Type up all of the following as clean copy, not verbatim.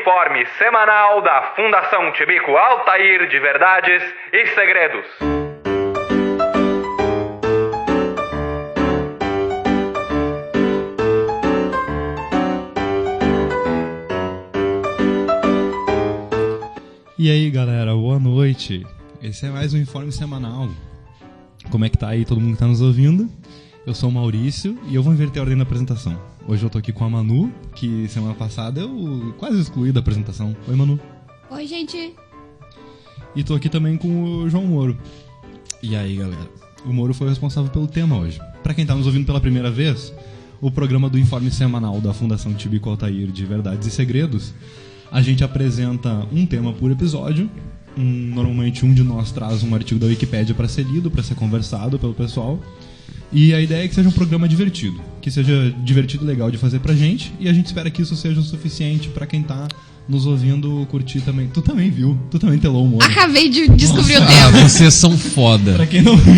informe semanal da Fundação Tibico Altair de Verdades e Segredos. E aí galera, boa noite. Esse é mais um informe semanal. Como é que tá aí todo mundo que tá nos ouvindo? Eu sou o Maurício e eu vou inverter a ordem da apresentação. Hoje eu tô aqui com a Manu, que semana passada eu quase excluí da apresentação. Oi, Manu. Oi, gente. E tô aqui também com o João Moro. E aí, galera? O Moro foi o responsável pelo tema hoje. Pra quem tá nos ouvindo pela primeira vez, o programa do informe semanal da Fundação Tibico Altair de Verdades e Segredos, a gente apresenta um tema por episódio. Normalmente um de nós traz um artigo da Wikipédia para ser lido, para ser conversado pelo pessoal. E a ideia é que seja um programa divertido, que seja divertido e legal de fazer pra gente, e a gente espera que isso seja o suficiente pra quem tá nos ouvindo curtir também. Tu também viu, tu também telou o Moro. Acabei de descobrir o tema. Vocês são foda. Pra quem não viu,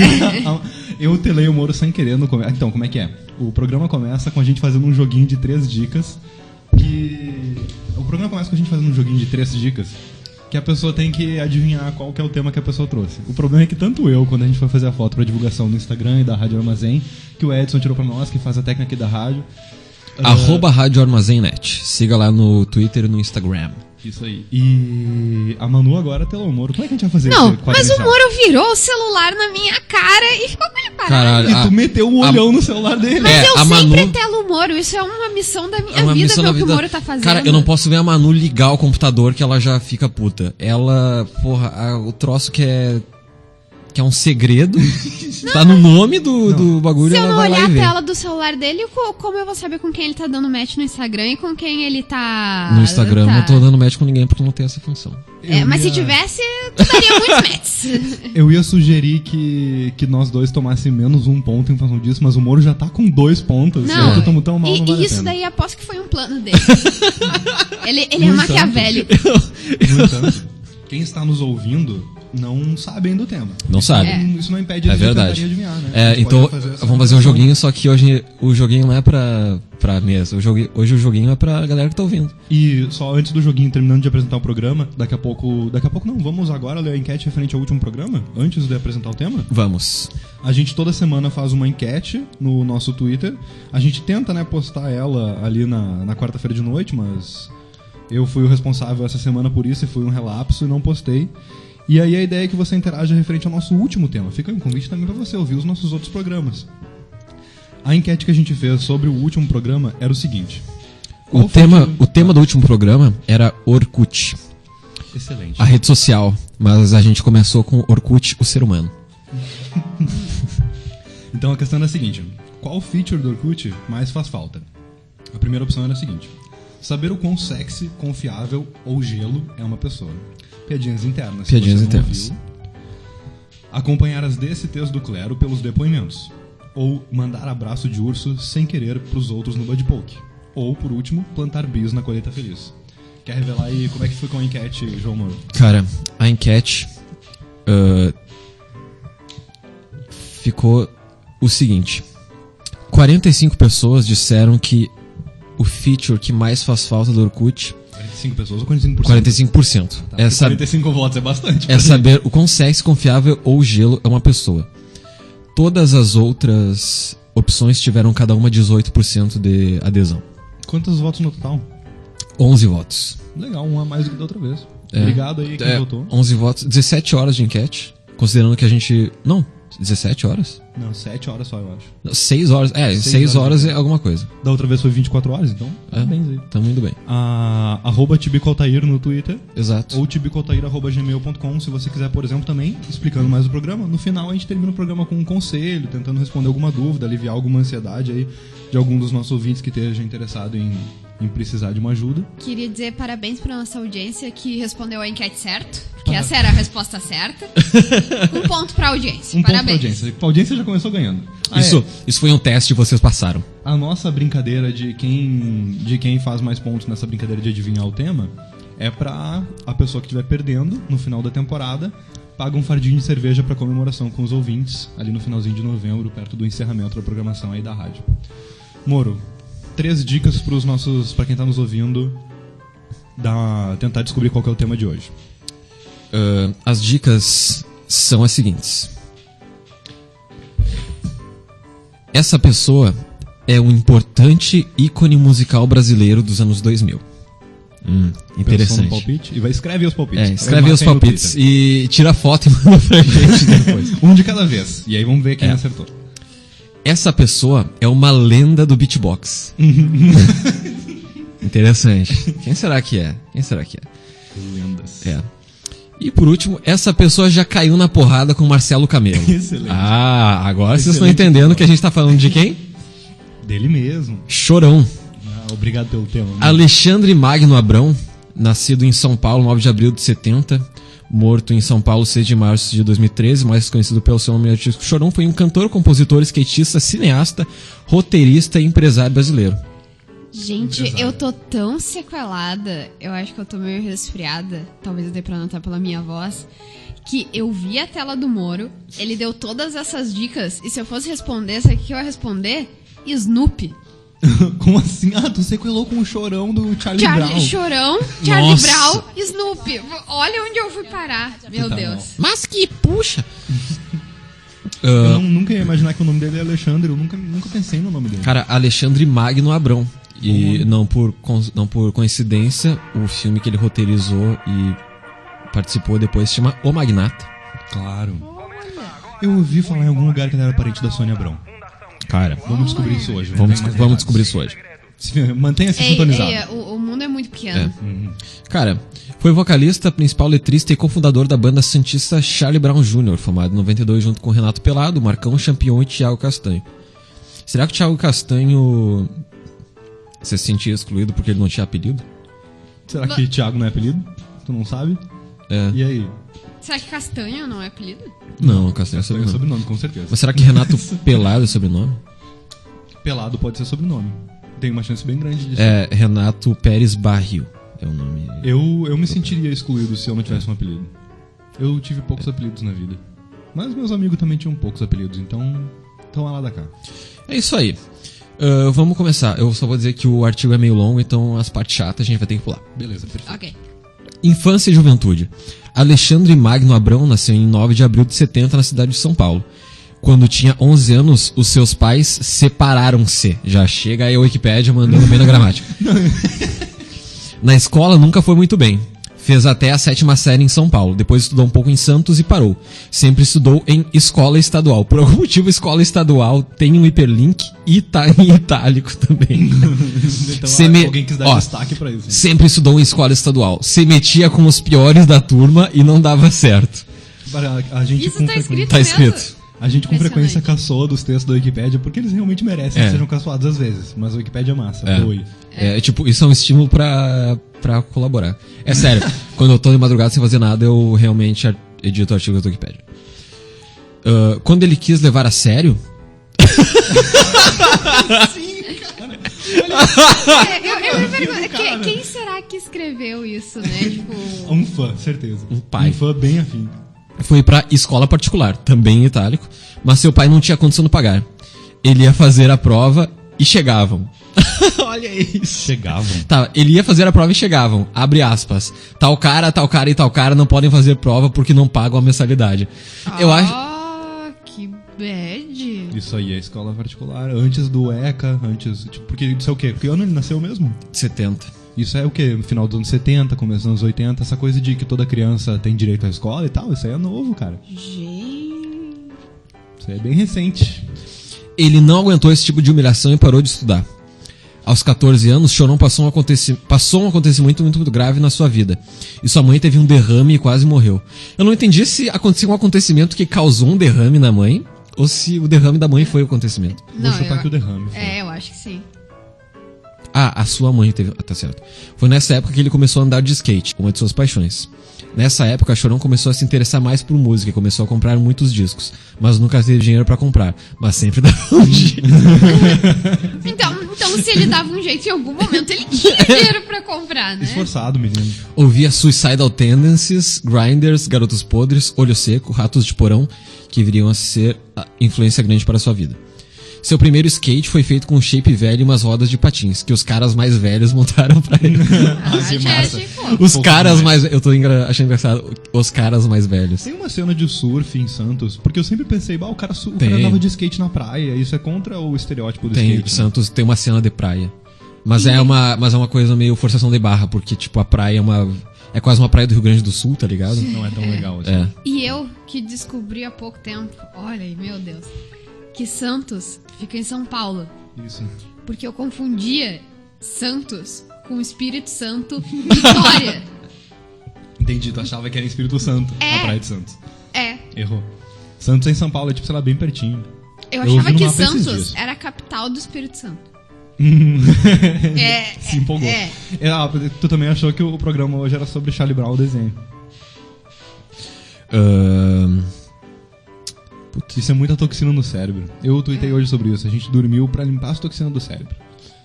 eu telei o Moro sem querer no começo. Então, como é que é? O programa começa com a gente fazendo um joguinho de 3 dicas, que a pessoa tem que adivinhar qual que é o tema que a pessoa trouxe. O problema é que tanto eu, quando a gente foi fazer a foto pra divulgação no Instagram e da Rádio Armazém, que o Edson tirou pra nós, que faz a técnica aqui da rádio. Rádio Armazém.net. Siga lá no Twitter e no Instagram. Isso aí. E a Manu agora telou o Moro. Como é que a gente vai fazer isso? Não, mas o Moro virou o celular na minha cara e ficou com ele parado. Caralho, E tu meteu o olhão no celular dele. Mas eu a sempre Manu... telo o Moro. Isso é uma missão da minha É uma vida, missão ver da o que o vida. Moro tá fazendo. Cara, eu não posso ver a Manu ligar o computador que ela já fica puta. Ela, porra, o troço que é um segredo, tá no nome do bagulho. Se eu ela não vai lá olhar e a vê. tela do celular dele, como eu vou saber com quem ele tá dando match no Instagram e com quem ele tá... No Instagram, tá... eu não tô dando match com ninguém porque não tem essa função. Mas se tivesse, tu daria muitos matches. Eu ia sugerir que nós dois tomássemos menos um ponto em função disso, mas o Moro já tá com 2 pontos. Não, Eu tô tão mal, não vale a isso pena. daí aposto que foi um plano dele. ele é maquiavélico. No entanto, quem está nos ouvindo não sabe ainda o tema. Não sabe. Isso não impede É de verdade. tentarem adivinhar, né? É, A gente então, pode fazer essa vamos fazer um conversa. joguinho, só que hoje o joguinho não é pra mesa. Hoje o joguinho é pra galera que tá ouvindo. E só antes do joguinho, terminando de apresentar o programa, daqui a pouco não, vamos agora ler a enquete referente ao último programa, antes de apresentar o tema. Vamos. A gente toda semana faz uma enquete no nosso Twitter. A gente tenta, né, postar ela ali na quarta-feira de noite, mas eu fui o responsável essa semana por isso e fui um relapso e não postei. E aí a ideia é que você interaja referente ao nosso último tema. Fica aí um convite também para você ouvir os nossos outros programas. A enquete que a gente fez sobre o último programa era o seguinte. O tema do último programa era Orkut, Excelente. a rede social, mas a gente começou com Orkut, o ser humano. Então a questão é a seguinte: qual feature do Orkut mais faz falta? A primeira opção era a seguinte: saber o quão sexy, confiável ou gelo é uma pessoa. Piadinhas internas. Piadinhas se você não internas. ouviu. Acompanhar as DSTs do clero pelos depoimentos. Ou mandar abraço de urso sem querer pros outros no Budpoke. Ou, por último, plantar bis na colheita feliz. Quer revelar aí como é que foi com a enquete, João Moro? Cara, a enquete ficou o seguinte: 45 pessoas disseram que o feature que mais faz falta do Orkut... 45 pessoas ou 45%? 45%. Tá, É 45 votos é bastante. É saber o quão sexy, confiável ou gelo é uma pessoa. Todas as outras opções tiveram cada uma 18% de adesão. Quantos votos no total? 11 votos. Legal, um a mais do que da outra vez. Obrigado aí quem votou. 11 votos, 17 horas de enquete. Considerando que a gente... Não, 17 horas? Não, 7 horas só, eu acho. Não, 6 horas. 6 horas é alguma coisa. Da outra vez foi 24 horas, então parabéns aí. Tamo indo bem. @Tibico Altair no Twitter. Exato. Ou tibicoaltair@gmail.com, se você quiser, por exemplo, também, explicando mais do programa. No final a gente termina o programa com um conselho, tentando responder alguma dúvida, aliviar alguma ansiedade aí de algum dos nossos ouvintes que esteja interessado em precisar de uma ajuda. Queria dizer parabéns pra nossa audiência que respondeu a enquete certo, porque essa era a resposta certa. Um ponto pra audiência. Um parabéns. ponto pra audiência. A audiência já começou ganhando. Isso foi um teste e vocês passaram. A nossa brincadeira de quem faz mais pontos nessa brincadeira de adivinhar o tema é pra a pessoa que estiver perdendo no final da temporada paga um fardinho de cerveja pra comemoração com os ouvintes ali no finalzinho de novembro, perto do encerramento da programação aí da rádio. Moro, 3 dicas pra quem tá nos ouvindo tentar descobrir qual que é o tema de hoje. As dicas são as seguintes. Essa pessoa é um importante ícone musical brasileiro dos anos 2000. Pensou Interessante. no palpite e escreve os palpites. Escreve os Marca aí no palpites Twitter. e tira foto e manda pra gente depois. Um de cada vez. E aí vamos ver quem acertou. Essa pessoa é uma lenda do beatbox. Interessante. Quem será que é? Lendas. É. E por último, essa pessoa já caiu na porrada com Marcelo Camelo. Excelente. Agora vocês estão Excelente. entendendo que a gente tá falando de quem? Dele mesmo. Chorão. Obrigado pelo tema. Alexandre Magno Abrão, nascido em São Paulo, 9 de abril de 70, morto em São Paulo, 6 de março de 2013, mais conhecido pelo seu nome artístico Chorão, foi um cantor, compositor, skatista, cineasta, roteirista e empresário brasileiro. Gente, eu tô tão sequelada, eu acho que eu tô meio resfriada, talvez dê pra notar pela minha voz, que eu vi a tela do Moro, ele deu todas essas dicas, e se eu fosse responder, sabe o que eu ia responder? Snoopy. Como assim? Tu sequelou com o Chorão do Charlie Brown. Chorão, Charlie Nossa. Brown, Snoopy. Olha onde eu fui parar, meu Tá Deus. bom. Mas que puxa! Eu nunca ia imaginar que o nome dele é Alexandre. Eu nunca pensei no nome dele. Cara, Alexandre Magno Abrão. E não por coincidência, o filme que ele roteirizou e participou depois se chama O Magnata. Claro. Eu ouvi falar em algum lugar que ele era parente da Sônia Abrão. Cara, Vamos descobrir isso hoje. vamos descobrir isso hoje. Mantenha-se sintonizado. O mundo é muito pequeno. Cara, foi vocalista, principal letrista e cofundador da banda santista Charlie Brown Jr., formado em 92 junto com Renato Pelado, Marcão Champion e Thiago Castanho. Será que o Thiago Castanho se sentia excluído porque ele não tinha apelido? Será que Thiago não é apelido? Tu não sabe? É. E aí? Será que Castanho não é apelido? Não, Castanho é Tem sobrenome. sobrenome, com certeza. Mas será que Renato Pelado é sobrenome? Pelado pode ser sobrenome. Tem uma chance bem grande disso. É Renato Pérez Barril. É o nome. Eu me sentiria excluído se eu não tivesse um apelido. Eu tive poucos apelidos na vida. Mas meus amigos também tinham poucos apelidos, então a lá da cá. É isso aí. Vamos começar. Eu só vou dizer que o artigo é meio longo, então as partes chatas a gente vai ter que pular. Beleza, perfeito. Ok. Infância e juventude. Alexandre Magno Abrão nasceu em 9 de abril de 70 na cidade de São Paulo. Quando tinha 11 anos, os seus pais separaram-se. Já chega aí a Wikipédia mandando bem na gramática. Na escola nunca foi muito bem. Fez até a 7ª série em São Paulo. Depois estudou um pouco em Santos e parou. Sempre estudou em escola estadual. Por algum motivo, escola estadual tem um hiperlink e tá em itálico também. Então alguém quis dar destaque pra isso. Sempre estudou em escola estadual. Se metia com os piores da turma e não dava certo. A gente Isso com tá frequência- escrito Tá mesmo? escrito. A gente com Impressionante. frequência caçoa dos textos da Wikipédia porque eles realmente merecem que sejam caçoados às vezes. Mas a Wikipédia é massa. Doe. Tipo, isso é um estímulo pra colaborar. É sério, quando eu tô de madrugada sem fazer nada, eu realmente edito artigos da Wikipédia. Quando ele quis levar a sério... Eu me pergunto, quem será que escreveu isso, né? Tipo, Um fã, certeza. Um pai. Um fã bem afim. Foi pra escola particular, também em itálico, mas seu pai não tinha condição de pagar. Ele ia fazer a prova e chegavam. Olha isso. Chegavam. Tá, ele ia fazer a prova e chegavam. Abre aspas. Tal cara e tal cara não podem fazer prova porque não pagam a mensalidade. Eu acho... que bad. Isso aí é escola particular. Antes do ECA, porque isso é o quê? Que ano ele nasceu mesmo? 70. Isso é o quê? No final dos anos 70, começo dos anos 80, essa coisa de que toda criança tem direito à escola e tal, isso aí é novo, cara. Gente. Isso aí é bem recente. Ele não aguentou esse tipo de humilhação e parou de estudar. Aos 14 anos, Chorão passou um acontecimento muito grave na sua vida. E sua mãe teve um derrame e quase morreu. Eu não entendi se aconteceu um acontecimento que causou um derrame na mãe, ou se o derrame da mãe foi o acontecimento. Vou chutar que o derrame foi. Eu acho que sim. A sua mãe teve... tá certo. Foi nessa época que ele começou a andar de skate, uma de suas paixões. Nessa época, Chorão começou a se interessar mais por música e começou a comprar muitos discos. Mas nunca teve dinheiro pra comprar. Mas sempre dava um jeito. Então, se ele dava um jeito, em algum momento ele tinha dinheiro pra comprar, né? Esforçado, menino. Ouvia Suicidal Tendencies, Grinders, Garotos Podres, Olho Seco, Ratos de Porão, que viriam a ser a influência grande para a sua vida. Seu primeiro skate foi feito com um shape velho e umas rodas de patins, que os caras mais velhos montaram pra ele. Que massa. Os caras mais... Eu tô achando engraçado. Os caras mais velhos. Tem uma cena de surf em Santos, porque eu sempre pensei, o cara Tem. andava de skate na praia, isso é contra o estereótipo do Tem, skate. Santos tem uma cena de praia. Mas é uma coisa meio forçação de barra, porque, tipo, a praia é quase uma praia do Rio Grande do Sul, tá ligado? Não é tão legal assim. É. E eu, que descobri há pouco tempo, olha aí, meu Deus, que Santos fica em São Paulo. Isso. Porque eu confundia Santos com Espírito Santo Vitória. Entendi, tu achava que era em Espírito Santo, É. a praia de Santos. É, Errou. Santos é em São Paulo, é tipo, sei lá, bem pertinho. eu Eu achava ouvi no que mapa esses Santos dias. era a capital do Espírito Santo. Se empolgou. É. Tu também achou que o programa hoje era sobre Charlie Brown, o desenho. Isso é muita toxina no cérebro. Eu tuitei hoje sobre isso. A gente dormiu pra limpar as toxinas do cérebro.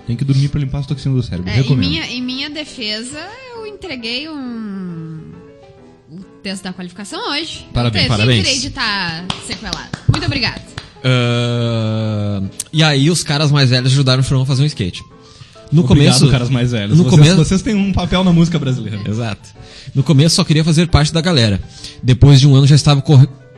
Tem que dormir pra limpar as toxinas do cérebro. Recomendo. Em minha defesa, eu entreguei o texto da qualificação hoje. Parabéns. Eu Parabéns. tirei de estar sequelado. Muito obrigada. E aí os caras mais velhos ajudaram o Chorão a fazer um skate. No Obrigado, começo, caras mais velhos. no Vocês, começo- vocês têm um papel na música brasileira. Exato. No começo só queria fazer parte da galera. Depois de um ano já estava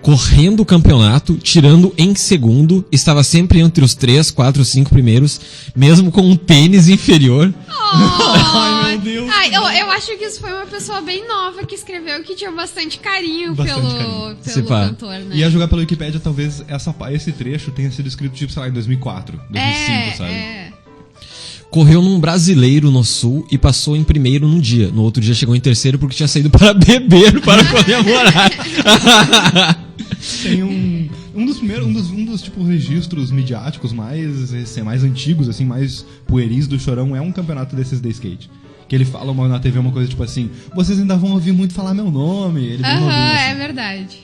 correndo o campeonato, tirando em segundo, estava sempre entre os 3, 4, 5 primeiros, mesmo com um tênis inferior. Ai, meu Deus. Ai, eu acho que isso foi uma pessoa bem nova que escreveu que tinha bastante carinho Bastante pelo, carinho. Se pelo pá. cantor, né? Ia jogar pela Wikipédia, talvez esse trecho tenha sido escrito, tipo, sei lá, em 2004, 2005, sabe? É. Correu num brasileiro no sul e passou em primeiro num dia. No outro dia chegou em terceiro porque tinha saído para beber para comemorar. Tem um dos primeiros, um dos tipo registros midiáticos mais antigos, assim, mais pueris do Chorão é um campeonato desses de skate. Que ele fala na TV uma coisa tipo assim: vocês ainda vão ouvir muito falar meu nome. Ele bem novinho, É assim. verdade.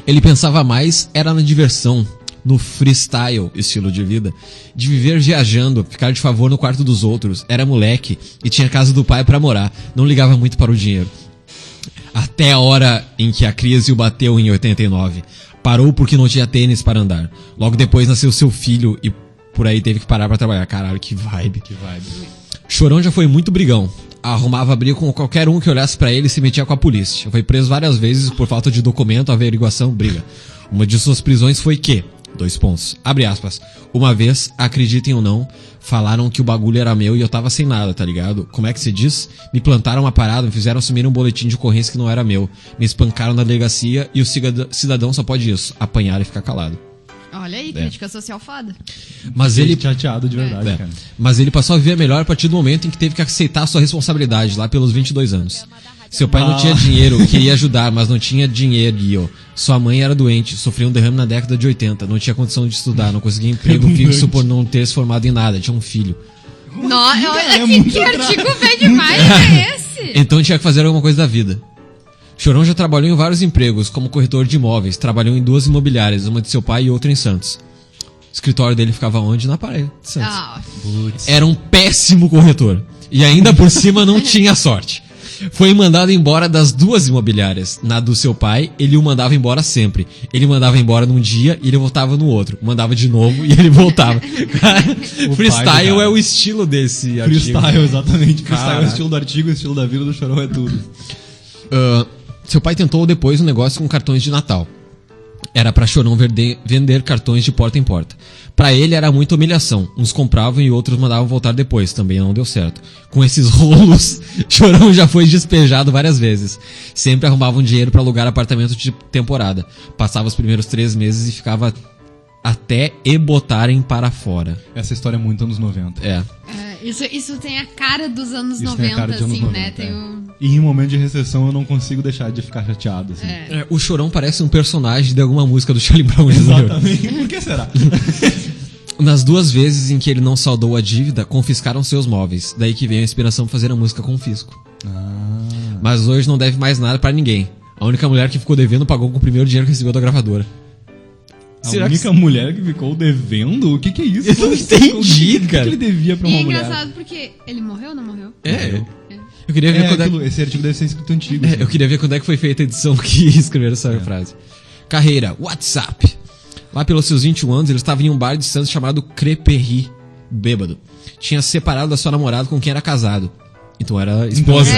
Ele pensava mais era na diversão, no freestyle, estilo de vida, de viver viajando, ficar de favor no quarto dos outros. Era moleque e tinha casa do pai pra morar, não ligava muito para o dinheiro. Até a hora em que a crise o bateu em 89. Parou porque não tinha tênis para andar. Logo depois nasceu seu filho e por aí teve que parar pra trabalhar. Caralho, que vibe. Que vibe. Chorão já foi muito brigão. Arrumava briga com qualquer um que olhasse pra ele e se metia com a polícia. Foi preso várias vezes por falta de documento, averiguação, briga. Uma de suas prisões foi que... Abre aspas. Uma vez, acreditem ou não, falaram que o bagulho era meu e eu tava sem nada, tá ligado? Como é que se diz? Me plantaram uma parada, me fizeram assumir um boletim de ocorrência que não era meu. Me espancaram na delegacia e o cidadão só pode isso, apanhar e ficar calado. Olha aí, crítica social foda. Mas ele... chateado de verdade, É. cara. Mas ele passou a viver melhor a partir do momento em que teve que aceitar a sua responsabilidade, lá pelos 22 anos. Seu pai não tinha dinheiro, queria ajudar, mas não tinha dinheiro. Sua mãe era doente, sofreu um derrame na década de 80, não tinha condição de estudar, não conseguia emprego fixo por não ter se formado em nada, tinha um filho. Nossa, olha muito que artigo bem demais é esse? Então tinha que fazer alguma coisa da vida. Chorão já trabalhou em vários empregos, como corretor de imóveis, trabalhou em 2 imobiliárias, uma de seu pai e outra em Santos. O escritório dele ficava onde? Na praia de Santos. Ah, Era um péssimo corretor. E ainda por cima não tinha sorte. Foi mandado embora das 2 imobiliárias. Na do seu pai, ele o mandava embora sempre. Ele mandava embora num dia e ele voltava no outro. Mandava de novo e ele voltava. Cara, O freestyle pai do cara. é o estilo desse artigo. Freestyle, exatamente. Freestyle é o Caraca. estilo do artigo, o estilo da vida do Chorão é tudo. Seu pai tentou depois um negócio com cartões de Natal. Era pra Chorão vender cartões de porta em porta. Pra ele era muita humilhação. Uns compravam e outros mandavam voltar depois. Também não deu certo. Com esses rolos, Chorão já foi despejado várias vezes. Sempre arrumava um dinheiro pra alugar apartamento de temporada. Passava os primeiros 3 meses e ficava até e botarem para fora. Essa história é muito anos 90. É. isso tem a cara dos anos Isso tem a 90, cara de anos assim, 90, né? Tem é. um... E em um momento de recessão eu não consigo deixar de ficar chateado, assim. O Chorão parece um personagem de alguma música do Charlie Brown Jr. Exatamente. Por que será? Nas 2 vezes em que ele não saldou a dívida, confiscaram seus móveis. Daí que veio a inspiração pra fazer a música Confisco. Mas hoje não deve mais nada pra ninguém. A única mulher que ficou devendo pagou com o primeiro dinheiro que recebeu da gravadora. A Será única mulher que ficou devendo? O que é isso? Eu não entendi, O que cara. ele devia pra E uma é mulher? engraçado porque ele morreu ou não morreu? Eu queria ver quando esse artigo deve ser escrito antigo. assim. eu queria ver quando é que foi feita a edição que escreveram essa frase. Carreira, WhatsApp. Lá pelos seus 21 anos, ele estava em um bar de Santos chamado Crêperie, bêbado. Tinha se separado da sua namorada com quem era casado. Então era esposa.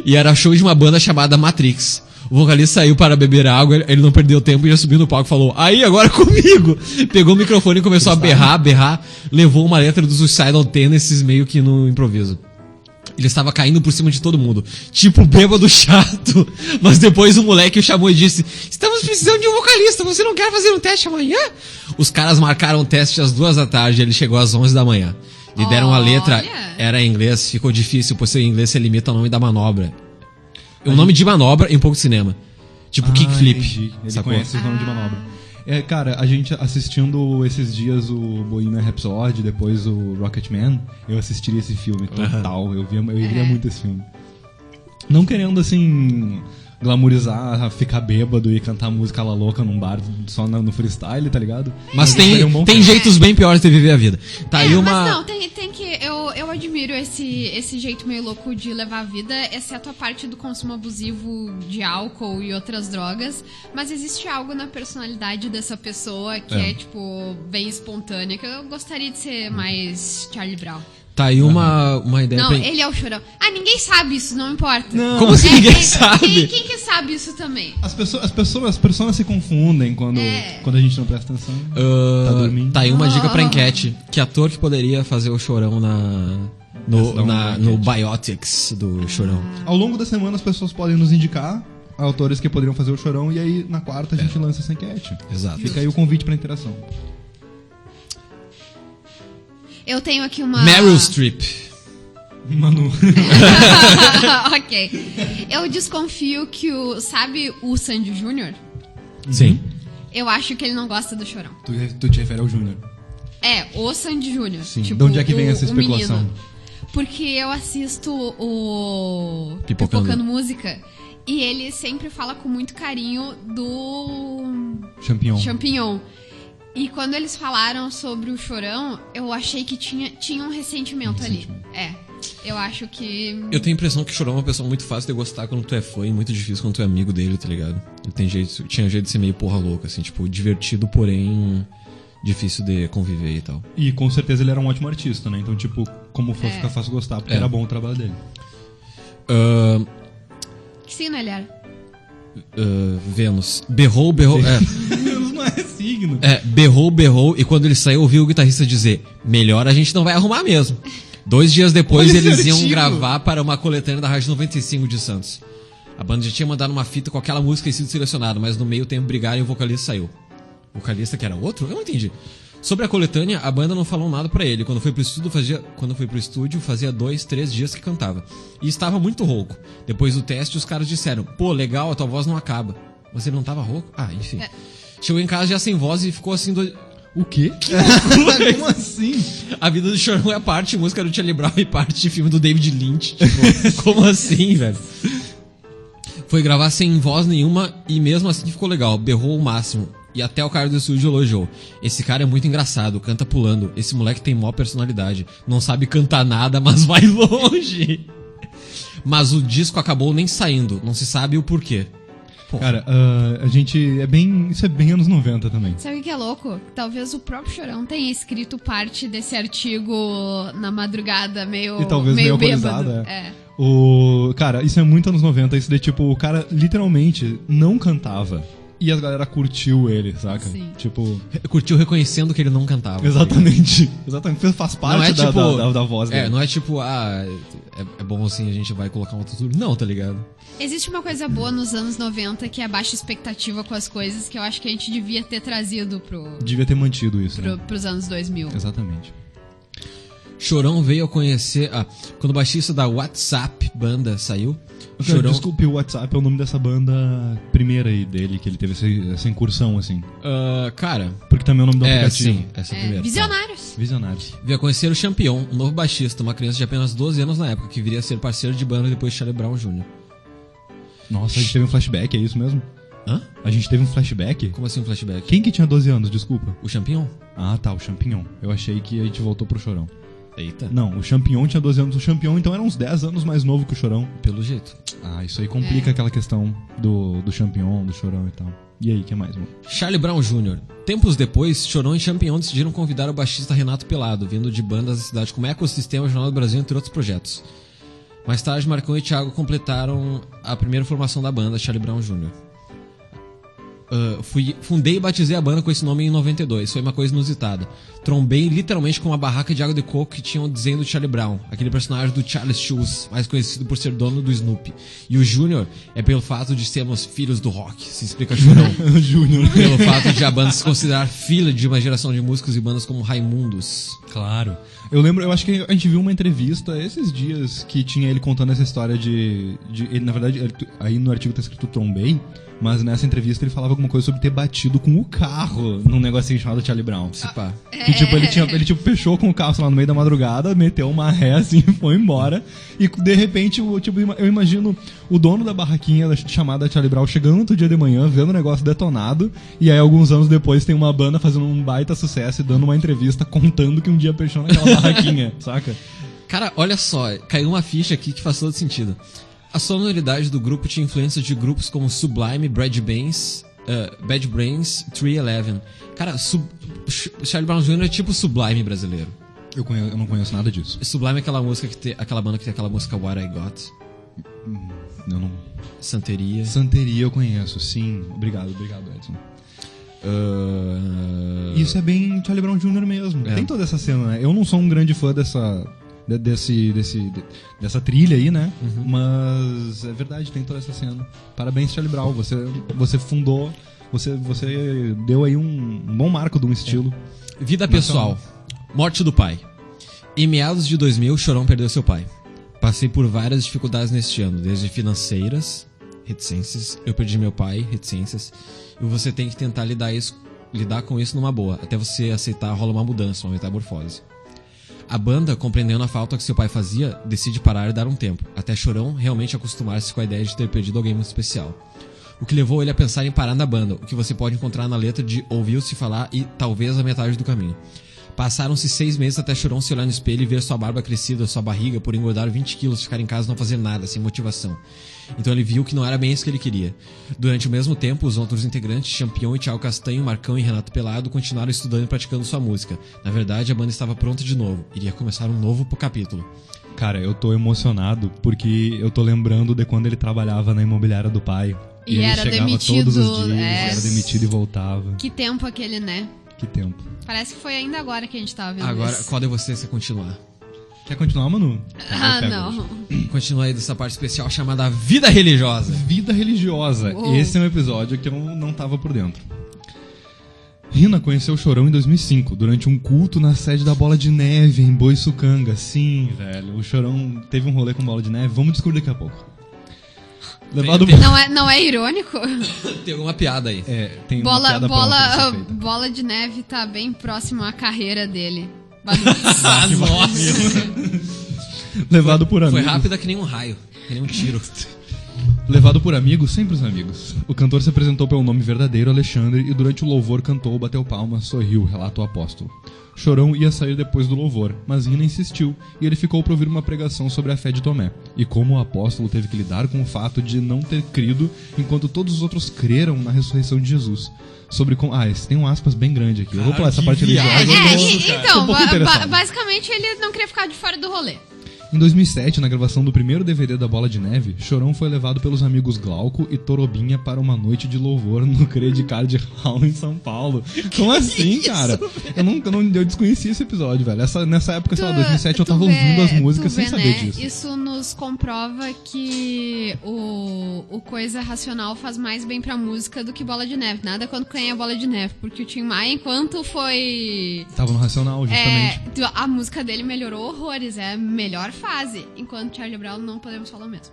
E era show de uma banda chamada Matrix. O vocalista saiu para beber água, ele não perdeu tempo e já subiu no palco e falou: aí, agora comigo! Pegou o microfone e começou a berrar, levou uma letra dos Suicidal Tendencies meio que no improviso. Ele estava caindo por cima de todo mundo, tipo bêbado chato. Mas depois o moleque o chamou e disse: estamos precisando de um vocalista, você não quer fazer um teste amanhã? Os caras marcaram o teste às 2 da tarde, ele chegou às 11 da manhã. Lhe deram a letra, era em inglês, ficou difícil, pois em inglês se limita ao nome da manobra. O nome de manobra e um pouco de cinema. Tipo kickflip. Entendi. Ele conhece o nome de manobra. Cara, a gente assistindo esses dias o Bohemian Rhapsody, depois o Rocketman, eu assistiria esse filme total. Eu iria muito esse filme. Não querendo, assim, glamourizar, ficar bêbado e cantar música lá louca num bar só no freestyle, tá ligado? Mas tem jeitos bem piores de viver a vida. Tá aí uma... Mas não, tem que... Eu admiro esse jeito meio louco de levar a vida, exceto a parte do consumo abusivo de álcool e outras drogas. Mas existe algo na personalidade dessa pessoa que é tipo, bem espontânea, que eu gostaria de ser mais Charlie Brown. Tá aí uma ideia. Não, ele é o Chorão. Ah, ninguém sabe isso, não importa. Não. Como assim ninguém sabe? Quem que sabe isso também? As pessoas se confundem quando a gente não presta atenção. Tá dormindo. Tá aí uma dica pra enquete. Que ator que poderia fazer o Chorão no Biotics do Chorão? Ao longo da semana as pessoas podem nos indicar autores que poderiam fazer o Chorão, e aí na quarta a gente lança essa enquete. Exato. Fica aí o convite pra interação. Eu tenho aqui uma... Meryl Streep. Manu. Ok. Eu desconfio que sabe o Sandy Júnior? Sim. Eu acho que ele não gosta do Chorão. Tu te refere ao Júnior. O Sandy Júnior. Sim. Tipo, de onde é que vem essa especulação? Menino. Porque eu assisto o Pipocando Música e ele sempre fala com muito carinho do... Champignon. E quando eles falaram sobre o Chorão, eu achei que tinha um ressentimento ali. Eu acho que... Eu tenho a impressão que o Chorão é uma pessoa muito fácil de gostar quando tu é fã e muito difícil quando tu é amigo dele, tá ligado? Ele tinha jeito de ser meio porra louca, assim, tipo, divertido, porém difícil de conviver e tal. E com certeza ele era um ótimo artista, né? Então, tipo, como for, fica fácil gostar, porque era bom o trabalho dele. Que signo ele era? Vênus. Berrou. Não é signo. Berrou, e quando ele saiu, ouviu o guitarrista dizer: melhor a gente não vai arrumar mesmo. 2 dias depois, eles iam gravar para uma coletânea da Rádio 95 de Santos. A banda já tinha mandado uma fita com aquela música e sido selecionada, mas no meio tempo brigaram e o vocalista saiu. O vocalista que era outro? Eu não entendi. Sobre a coletânea, a banda não falou nada pra ele. Quando foi pro estúdio, fazia 2, 3 dias que cantava. E estava muito rouco. Depois do teste, os caras disseram: pô, legal, a tua voz não acaba. Mas ele não tava rouco? Ah, enfim. Chegou em casa já sem voz e ficou assim... O quê? Como assim? A vida do Chorão é parte música do Charlie Brown e parte de filme do David Lynch. Tipo, como assim, velho? Foi gravar sem voz nenhuma e mesmo assim ficou legal. Berrou o máximo. E até o cara do estúdio elogiou: esse cara é muito engraçado, canta pulando. Esse moleque tem mó personalidade. Não sabe cantar nada, mas vai longe. Mas o disco acabou nem saindo. Não se sabe o porquê. Porra. Cara, a gente isso é bem anos 90 também. Sabe o que é louco? Talvez o próprio Chorão tenha escrito parte desse artigo na madrugada, meio e talvez meio bêbado. Cara, isso é muito anos 90. Isso de tipo, o cara literalmente não cantava. E a galera curtiu ele, saca? Sim. Tipo... Curtiu reconhecendo que ele não cantava. Exatamente. Exatamente. Faz parte da voz dele. Não é tipo, é bom assim, a gente vai colocar um autotune. Não, tá ligado? Existe uma coisa boa nos anos 90 que é a baixa expectativa com as coisas, que eu acho que a gente devia ter trazido devia ter mantido isso, né? Pros anos 2000. Exatamente. Chorão veio a conhecer... quando o baixista da WhatsApp banda saiu... Chorão... Desculpe, o WhatsApp é o nome dessa banda primeira aí dele, que ele teve essa incursão, assim. Cara... Porque também é o nome do aplicativo. Sim, essa é a primeira. Visionários. Veio a conhecer o Champignon, um novo baixista, uma criança de apenas 12 anos na época, que viria a ser parceiro de banda depois de Charlie Brown Jr. Nossa, a gente teve um flashback, é isso mesmo? Hã? A gente teve um flashback? Como assim um flashback? Quem que tinha 12 anos, desculpa? O Champignon? Ah, tá, o Champignon. Eu achei que a gente voltou pro Chorão. Eita. Não, o Champignon tinha 12 anos. O Champignon, então, era uns 10 anos mais novo que o Chorão. Pelo jeito. Ah, isso aí complica aquela questão do Champignon, do Chorão e tal. E aí, o que mais, mano? Charlie Brown Jr. Tempos depois, Chorão e Champignon decidiram convidar o baixista Renato Pelado, vindo de bandas da cidade como Ecosistema, Jornal do Brasil, entre outros projetos. Mais tarde, Marcão e Thiago completaram a primeira formação da banda, Charlie Brown Jr. Fundei e batizei a banda com esse nome em 92. Foi uma coisa inusitada. Trombei literalmente com uma barraca de água de coco que tinha o desenho do Charlie Brown, aquele personagem do Charles Schulz, mais conhecido por ser dono do Snoopy. E o Júnior é pelo fato de sermos filhos do rock, se explica Chorão. Júnior. Pelo fato de a banda se considerar filha de uma geração de músicos e bandas como Raimundos. Claro. Eu acho que a gente viu uma entrevista esses dias que tinha ele contando essa história de ele, na verdade, aí no artigo tá escrito Trombei, mas nessa entrevista ele falava alguma coisa sobre ter batido com o carro num negocinho chamado Charlie Brown. Se pá. Que tipo, ele fechou com o carro lá no meio da madrugada, meteu uma ré assim e foi embora. E de repente, eu imagino o dono da barraquinha chamada Charlie Brown chegando outro dia de manhã, vendo o negócio detonado, e aí alguns anos depois tem uma banda fazendo um baita sucesso e dando uma entrevista contando que um dia fechou naquela barraquinha, saca? Cara, olha só, caiu uma ficha aqui que faz todo sentido. A sonoridade do grupo tinha influência de grupos como Sublime, Bad Brains, 311. Cara, Charlie Brown Jr. é tipo Sublime brasileiro. Eu não conheço nada disso. Sublime é aquela música aquela banda que tem aquela música What I Got. Eu não... Santeria. Santeria eu conheço, sim. Obrigado, Edson. Isso é bem Charlie Brown Jr. mesmo. É. Tem toda essa cena, né? Eu não sou um grande fã dessa trilha aí, né? Uhum. Mas é verdade, tem toda essa cena. Parabéns, Charlie Brown. Você fundou, você deu aí um bom marco de um estilo. Vida pessoal. Morte do pai. Em meados de 2000, Chorão perdeu seu pai. Passei por várias dificuldades neste ano, desde financeiras, reticências, eu perdi meu pai, reticências, e você tem que tentar lidar com isso numa boa, até você aceitar, rola uma mudança, uma metamorfose. A banda, compreendendo a falta que seu pai fazia, decide parar e dar um tempo, até Chorão realmente acostumar-se com a ideia de ter perdido alguém muito especial. O que levou ele a pensar em parar na banda, o que você pode encontrar na letra de Ouviu-se Falar e Talvez a Metade do Caminho. Passaram-se 6 meses até Chorão se olhar no espelho e ver sua barba crescida, sua barriga por engordar 20 quilos, ficar em casa e não fazer nada, sem motivação. Então ele viu que não era bem isso que ele queria. Durante o mesmo tempo, os outros integrantes, Champignon e Thiago Castanho, Marcão e Renato Pelado, continuaram estudando e praticando sua música. Na verdade, a banda estava pronta de novo. Iria começar um novo capítulo. Cara, eu tô emocionado porque eu tô lembrando de quando ele trabalhava na imobiliária do pai. E ele era chegava demitido, todos os dias, era demitido e voltava. Que tempo aquele, né? Que tempo. Parece que foi ainda agora que a gente tava vendo Agora, isso. qual de vocês quer continuar? Quer continuar, Manu? Ah, não. Continua aí dessa parte especial chamada Vida Religiosa. Vida religiosa. Uou. Esse é um episódio que eu não tava por dentro. Rina conheceu o Chorão em 2005, durante um culto na sede da Bola de Neve, em Boiçucanga. Sim, velho, o Chorão teve um rolê com Bola de Neve, vamos descobrir daqui a pouco. Levado Não é irônico? Tem alguma piada aí. tem uma piada pronta pra ser feita. Bola de Neve tá bem próximo à carreira dele. Nossa! Levado por amigos. Foi rápida que nem um raio, que nem um tiro. Levado por amigos, sempre os amigos. O cantor se apresentou pelo nome verdadeiro, Alexandre, e durante o louvor cantou, bateu palmas, sorriu, relata o apóstolo. Chorão ia sair depois do louvor, mas Rina insistiu, e ele ficou para ouvir uma pregação sobre a fé de Tomé, e como o apóstolo teve que lidar com o fato de não ter crido, enquanto todos os outros creram na ressurreição de Jesus. Sobre como... esse tem um aspas bem grande aqui. Eu vou pular essa parte ali. Então, basicamente ele não queria ficar de fora do rolê. Em 2007, na gravação do primeiro DVD da Bola de Neve, Chorão foi levado pelos amigos Glauco e Torobinha para uma noite de louvor no Credit Card Hall em São Paulo. Como assim, cara? Eu desconheci esse episódio, velho. Nessa época, sei lá, 2007, eu tava ouvindo as músicas sem saber disso. Isso nos comprova que o Coisa Racional faz mais bem pra música do que Bola de Neve. Nada quando ganha Bola de Neve, porque o Tim Maia, enquanto foi... Tava no Racional, justamente. A música dele melhorou horrores, é a melhor fase, enquanto Charlie Brown não podemos falar mesmo.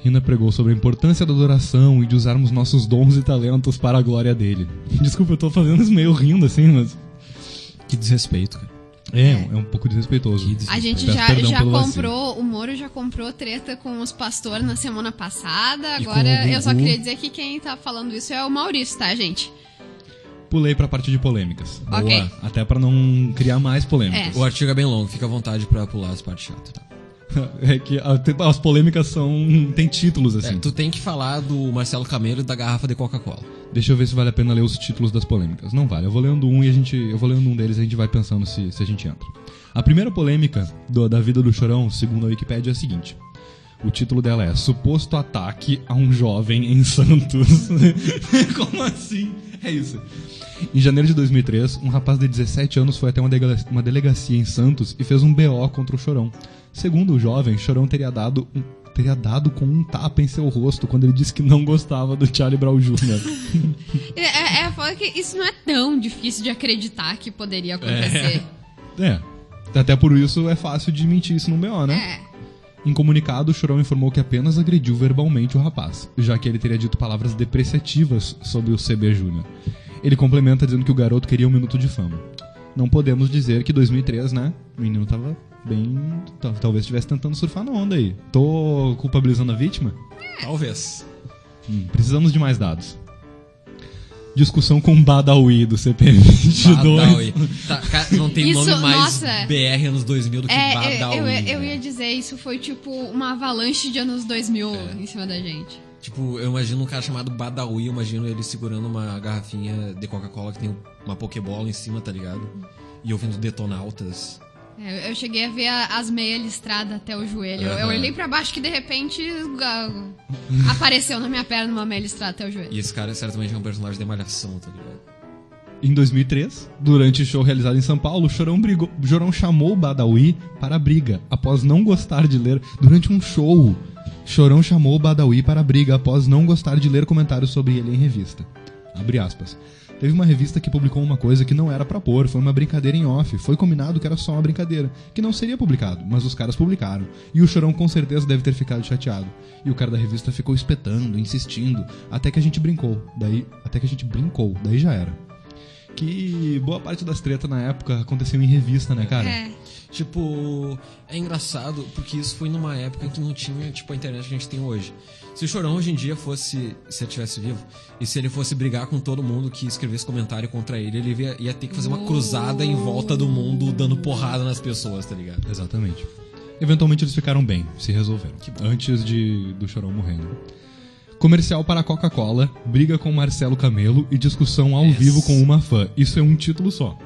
Rina pregou sobre a importância da adoração e de usarmos nossos dons e talentos para a glória dele. Desculpa, eu tô fazendo isso meio rindo assim, mas... Que desrespeito, cara. É um pouco desrespeitoso. A gente já comprou, o Moro já comprou treta com os pastores na semana passada. Agora eu só queria dizer que quem tá falando isso é o Maurício, tá, gente? Pulei pra parte de polêmicas. Ok. Boa. Até pra não criar mais polêmicas. O artigo é bem longo, fica à vontade pra pular as partes chatas. Tá? É que as polêmicas tem títulos, assim. Tu tem que falar do Marcelo Camelo e da garrafa de Coca-Cola. Deixa eu ver se vale a pena ler os títulos das polêmicas. Não vale. Eu vou lendo um deles e a gente vai pensando se a gente entra. A primeira polêmica da vida do Chorão, segundo a Wikipédia, é a seguinte. O título dela é Suposto ataque a um jovem em Santos. Como assim? É isso. Em janeiro de 2003, um rapaz de 17 anos foi até uma delegacia em Santos e fez um BO contra o Chorão. Segundo o jovem, Chorão teria dado com um tapa em seu rosto quando ele disse que não gostava do Charlie Brown Jr. Foda que isso não é tão difícil de acreditar que poderia acontecer. Até por isso é fácil de mentir isso no BO, né? Em comunicado, o Chorão informou que apenas agrediu verbalmente o rapaz, já que ele teria dito palavras depreciativas sobre o CB Júnior. Ele complementa dizendo que o garoto queria um minuto de fama. Não podemos dizer que 2003, né? O menino tava bem... Talvez estivesse tentando surfar na onda aí. Tô culpabilizando a vítima? Talvez. Precisamos de mais dados. Discussão com Badawi do CPM22. Badawi. Tá, não tem isso, nome mais nossa, BR anos 2000 do que Badawi. Eu ia dizer, isso foi tipo uma avalanche de anos 2000 em cima da gente. Tipo, eu imagino um cara chamado Badawi, eu imagino ele segurando uma garrafinha de Coca-Cola que tem uma Pokébola em cima, tá ligado? E ouvindo Detonautas. Eu cheguei a ver as meias listradas até o joelho. Eu olhei pra baixo que de repente apareceu na minha perna uma meia listrada até o joelho. E esse cara certamente é um personagem de Malhação, tá ligado? Em 2003, durante o show realizado em São Paulo, o Chorão chamou o Badawi para a briga, após não gostar de ler... Durante um show, Chorão chamou o Badawi para a briga, após não gostar de ler comentários sobre ele em revista. Abre aspas. Teve uma revista que publicou uma coisa que não era pra pôr, foi uma brincadeira em off. Foi combinado que era só uma brincadeira, que não seria publicado, mas os caras publicaram. E o Chorão com certeza deve ter ficado chateado. E o cara da revista ficou espetando, insistindo, até que a gente brincou. Daí já era. Que boa parte das tretas na época aconteceu em revista, né, cara? Tipo, é engraçado porque isso foi numa época que não tinha, tipo, a internet que a gente tem hoje. Se o Chorão hoje em dia fosse, se ele estivesse vivo, e se ele fosse brigar com todo mundo que escrevesse comentário contra ele, ele ia ter que fazer uma cruzada em volta do mundo, dando porrada nas pessoas, tá ligado? Exatamente. Eventualmente eles ficaram bem, se resolveram. Antes do Chorão morrer, né? Comercial para a Coca-Cola, briga com Marcelo Camelo e discussão ao vivo com uma fã. Isso é um título só.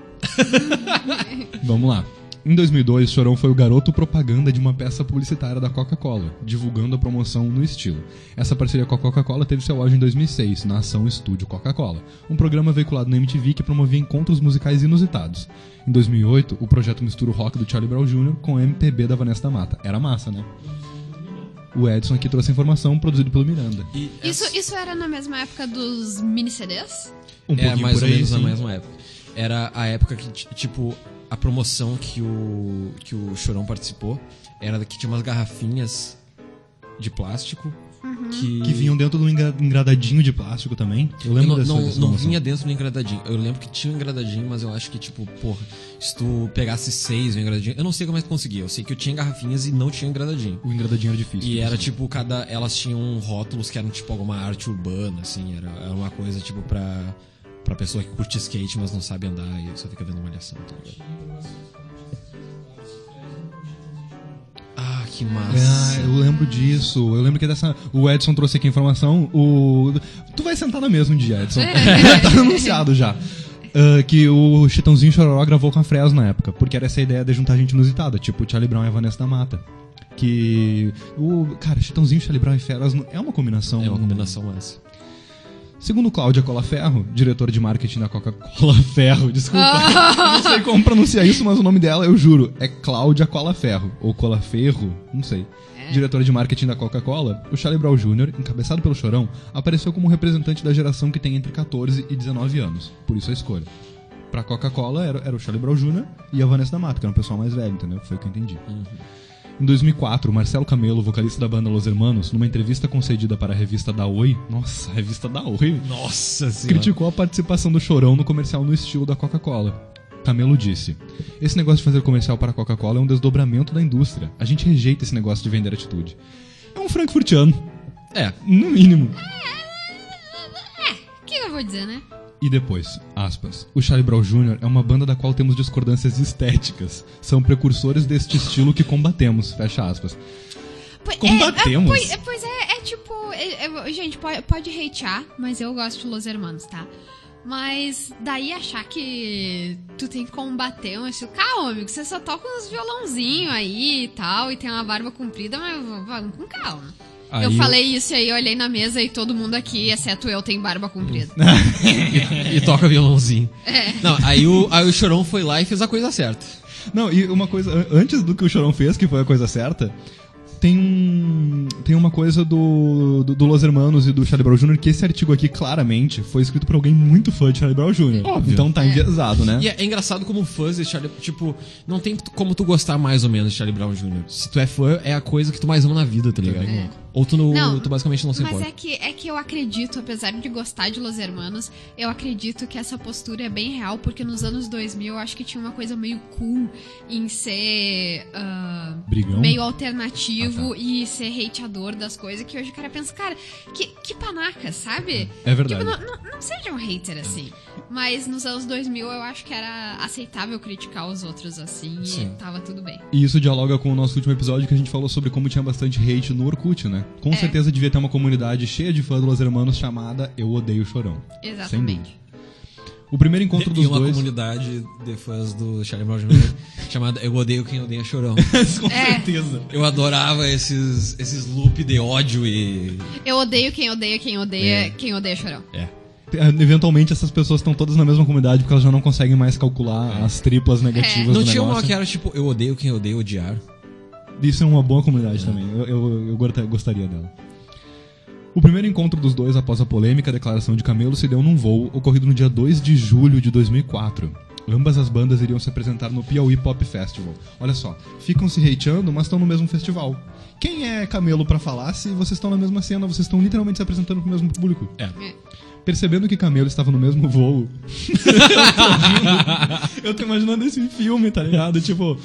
Vamos lá. Em 2002, Chorão foi o garoto propaganda de uma peça publicitária da Coca-Cola, divulgando a promoção no estilo. Essa parceria com a Coca-Cola teve seu auge em 2006, na ação Estúdio Coca-Cola, um programa veiculado na MTV que promovia encontros musicais inusitados. Em 2008, o projeto mistura o rock do Charlie Brown Jr. com o MPB da Vanessa da Mata. Era massa, né? O Edson aqui trouxe a informação, produzido pelo Miranda. Isso era na mesma época dos mini CDs? Um pouquinho mais por ou aí, menos sim. na mesma época. Era a época que, tipo, a promoção que o Chorão participou era que tinha umas garrafinhas de plástico que vinham dentro de um engradadinho de plástico também. Eu lembro dessa não promoção. vinha dentro do engradadinho. Eu lembro que tinha um engradadinho, mas eu acho que, tipo, porra, se tu pegasse 6 no engradadinho, eu não sei como é que conseguia. Eu sei que eu tinha garrafinhas e não tinha engradadinho. O engradadinho era difícil. E era tipo, elas tinham rótulos que eram tipo alguma arte urbana, assim, era uma coisa tipo pra pessoa que curte skate, mas não sabe andar e só fica vendo Malhação, tá ligado? Ah, que massa. Eu lembro disso. Eu lembro que o Edson trouxe aqui a informação. Tu vai sentar na mesa um dia, Edson. Tá anunciado já. Que o Chitãozinho Chororó gravou com a Fresno na época, porque era essa ideia de juntar gente inusitada, tipo o Charlie Brown e a Vanessa da Mata. Que cara, Chitãozinho, Charlie Brown e Fresno é uma combinação. É uma combinação massa. Segundo Cláudia Colaferro, diretora de marketing da Coca-Cola Ferro, desculpa, não sei como pronunciar isso, mas o nome dela, eu juro, é Cláudia Colaferro, ou Colaferro, não sei. Diretora de marketing da Coca-Cola, o Charlie Brown Jr., encabeçado pelo Chorão, apareceu como representante da geração que tem entre 14 e 19 anos, por isso a escolha. Pra Coca-Cola era o Charlie Brown Jr. e a Vanessa da Mata, que era um pessoal mais velho, entendeu? Foi o que eu entendi. Em 2004, Marcelo Camelo, vocalista da banda Los Hermanos, numa entrevista concedida para a revista da Oi, nossa, a revista da Oi, Nossa senhora. criticou a participação do Chorão no comercial no estilo da Coca-Cola. Camelo disse: esse negócio de fazer comercial para a Coca-Cola é um desdobramento da indústria. A gente rejeita esse negócio de vender atitude. É um frankfurtiano. É. No mínimo. O que eu vou dizer, né? E depois, aspas, o Charlie Brown Jr. é uma banda da qual temos discordâncias estéticas. São precursores deste estilo que combatemos, fecha aspas. Combatemos? Pois é tipo... gente, pode hatear, mas eu gosto de Los Hermanos, tá? Mas daí achar que tu tem que combater um estilo... Calma, amigo, você só toca uns violãozinhos aí e tal, e tem uma barba comprida, mas vamos com calma. Aí eu falei isso e aí eu olhei na mesa e todo mundo aqui, exceto eu, tem barba comprida. e toca violãozinho. Não, aí o Chorão foi lá e fez a coisa certa. Não, e uma coisa, antes do que o Chorão fez, que foi a coisa certa, tem uma coisa do Los Hermanos e do Charlie Brown Jr. que esse artigo aqui, claramente, foi escrito por alguém muito fã de Charlie Brown Jr. Óbvio. Então tá enviesado, né? E é engraçado como fãs de Charlie... Tipo, não tem como tu gostar mais ou menos de Charlie Brown Jr. Se tu é fã, é a coisa que tu mais ama na vida, tá ligado? Ou tu basicamente não se importa. Mas é que eu acredito, apesar de gostar de Los Hermanos, eu acredito que essa postura é bem real, porque nos anos 2000 eu acho que tinha uma coisa meio cool em ser meio alternativo e ser hateador das coisas, que hoje o cara pensa, cara, que panaca, sabe? É verdade. Tipo, não seja um hater assim. Mas nos anos 2000 eu acho que era aceitável criticar os outros assim. Sim. E tava tudo bem. E isso dialoga com o nosso último episódio que a gente falou sobre como tinha bastante hate no Orkut, né? Com certeza devia ter uma comunidade cheia de fãs do Los Hermanos chamada Eu Odeio Chorão. Exatamente. O primeiro encontro dos dois... E uma comunidade de fãs do Charlie Brown Jr. chamada Eu Odeio Quem Odeia Chorão. Com certeza. Eu adorava esses loop de ódio e... Eu odeio quem odeia quem odeia Chorão. Eventualmente essas pessoas estão todas na mesma comunidade porque elas já não conseguem mais calcular as triplas negativas do Não tinha negócio. uma que era tipo Eu Odeio Quem Odeia Odiar. Isso é uma boa comunidade também. Eu gostaria dela. O primeiro encontro dos dois após a polêmica declaração de Camelo se deu num voo ocorrido no dia 2 de julho de 2004. Ambas as bandas iriam se apresentar no Piauí Pop Festival. Olha só, ficam se hateando, mas estão no mesmo festival. Quem é Camelo pra falar se vocês estão na mesma cena? Vocês estão literalmente se apresentando pro mesmo público. Percebendo que Camelo estava no mesmo voo... eu tô imaginando esse filme, tá ligado? Tipo...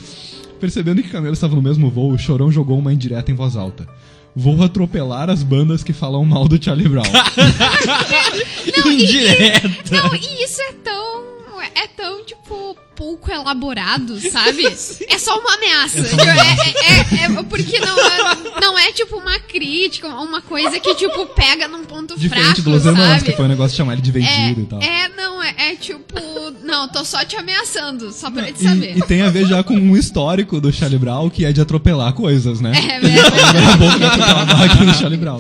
Percebendo que Camelo estava no mesmo voo, o Chorão jogou uma indireta em voz alta. Vou atropelar as bandas que falam mal do Charlie Brown. Indireta! E isso é tão, tipo, pouco elaborado, sabe? É só uma ameaça. Porque não é, tipo, uma crítica, uma coisa que, tipo, pega num ponto Diferente fraco, do Los Hermanos, sabe? que foi um negócio de chamar ele de vendido e tal. Tipo... Não, tô só te ameaçando, só pra te saber. E tem a ver já com um histórico do Charlie Brown, que é de atropelar coisas, né? É verdade. É bom que atropelar a máquina do Charlie Brown.